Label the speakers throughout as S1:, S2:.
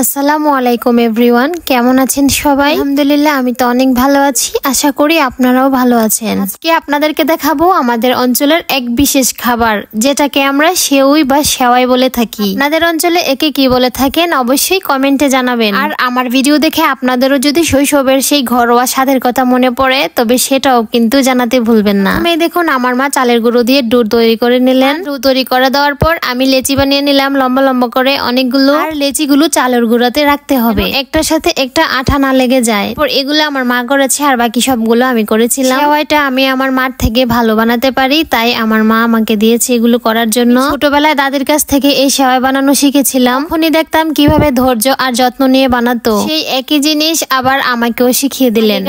S1: আসসালামু আলাইকুম এভরিওয়ান, কেমন আছেন সবাই? আলহামদুলিল্লাহ আমি তো অনেক ভালো আছি। আশা করি আপনারাও ভালো আছেন। আজকে আপনাদেরকে দেখাবো আমাদের অঞ্চলের এক বিশেষ খাবার, যেটাকে আমরা সেউই বা সেওয়াই বলে থাকি। আপনাদের অঞ্চলে একে কি বলে থাকেন অবশ্যই কমেন্টে জানাবেন। আর আমার ভিডিও দেখে আপনাদেরও যদি শৈশবের সেই ঘরোয়া স্বাদের কথা মনে পড়ে, তবে সেটাও কিন্তু জানাতে ভুলবেন না। আমি দেখুন আমার মা চালের গুঁড়ো দিয়ে ডো তৈরি করে নিলেন। ডো তৈরি করে দেওয়ার পর আমি লেচি বানিয়ে নিলাম লম্বা লম্বা করে অনেকগুলো। আর লেচিগুলো চালের গুঁড়াতে রাখতে হবে, একটার সাথে একটা আঠা না লেগে যায়। এগুলো আমার মা করেছে আর বাকি সবগুলো আমি করেছিলাম। সেওয়াইটা আমি আমার মার থেকে ভালো বানাতে পারি, তাই আমার মা আমাকে দিয়েছে এগুলো করার জন্য। ছোটবেলায় দাদির কাছ থেকে এই সেওয়াই বানানো শিখেছিলাম। তখনই দেখতাম কিভাবে ধৈর্য আর যত্ন নিয়ে বানাতো। সেই একই জিনিস আবার আমাকেও শিখিয়ে দিলেন।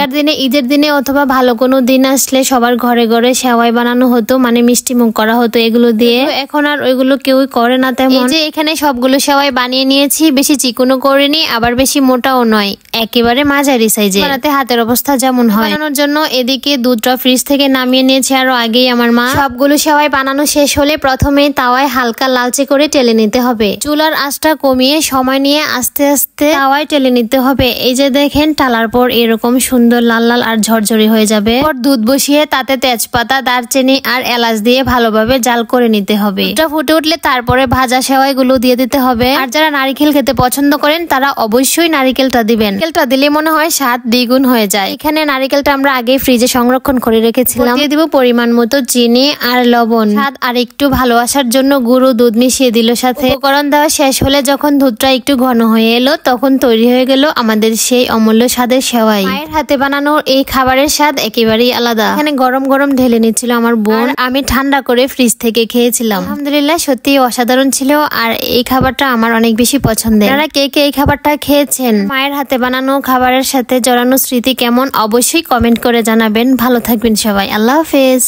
S1: ঈদের দিনে অথবা ভালো কোনো দিন আসলে সবার ঘরে ঘরে সেওয়াই বানানো হতো, মানে মিষ্টি মুখ করা হতো এগুলো দিয়ে। এখন আর ওইগুলো কেউই করে না তেমন। যে এখানে সবগুলো সেওয়াই বানিয়ে নিয়েছি, বেশি চিকনও করিনি আবার বেশি মোটাও নয়, একেবারে মাঝারি সাইজে। বানাতে হাতের অবস্থা যেমন হয়। বানানোর জন্য এদিকে দুধটা ফ্রিজ থেকে নামিয়ে নিয়েছে আরো আগেই আমার মা। সবগুলো সেওয়াই বানানো শেষ হলে প্রথমে তাওয়ায় হালকা লালচে করে টেলে নিতে হবে। চুলার আঁচটা কমিয়ে সময় নিয়ে আস্তে আস্তে তাওয়ায় টেলে নিতে হবে। এই যে দেখেন টালার পর এরকম সুন্দর লাল লাল আর ঝরঝরি হয়ে যাবে। দুধ বসিয়ে তাতে তেজপাতা, দারচিনি আর এলাচ দিয়ে ভালোভাবে জাল করে নিতে হবে। দুধটা ফুটে উঠলে তারপরে ভাজা সেওয়াই গুলো দিয়ে দিতে হবে। আর যারা নারিকেল খেতে পছন্দ করেন তারা অবশ্যই নারিকেলটা দিবেন। নারিকেলটা দিলে মনে হয় স্বাদ দ্বিগুণ হয়ে যায়। এখানে নারিকেলটা আমরা আগে ফ্রিজে সংরক্ষণ করে রেখেছিলাম। দিয়ে দিব পরিমাণ মতো চিনি আর লবণ। স্বাদ আর একটু ভালো আসার জন্য গুঁড়ো দুধ মিশিয়ে দিল সাথে। উপকরণ দেওয়া শেষ হলে যখন দুধটা একটু ঘন হয়ে এলো, তখন তৈরি হয়ে গেল আমাদের সেই অমূল্য স্বাদের সেওয়াই। মায়ের হাতে বানানো এই খাবারের স্বাদ একেবারেই আলাদা। এখানে গরম গরম ঢেলে নিচ্ছিল আমার বোন, আমি ঠান্ডা করে ফ্রিজ থেকে খেয়েছিলাম। আলহামদুলিল্লাহ সত্যি অসাধারণ ছিল। আর এই খাবারটা আমার অনেক বেশি পছন্দের। আপনারা কে কে এই খাবারটা খেয়েছেন? মায়ের হাতে বানানো খাবারের সাথে জড়ানো স্মৃতি কেমন অবশ্যই কমেন্ট করে জানাবেন। ভালো থাকবেন সবাই, আল্লাহ হাফেজ।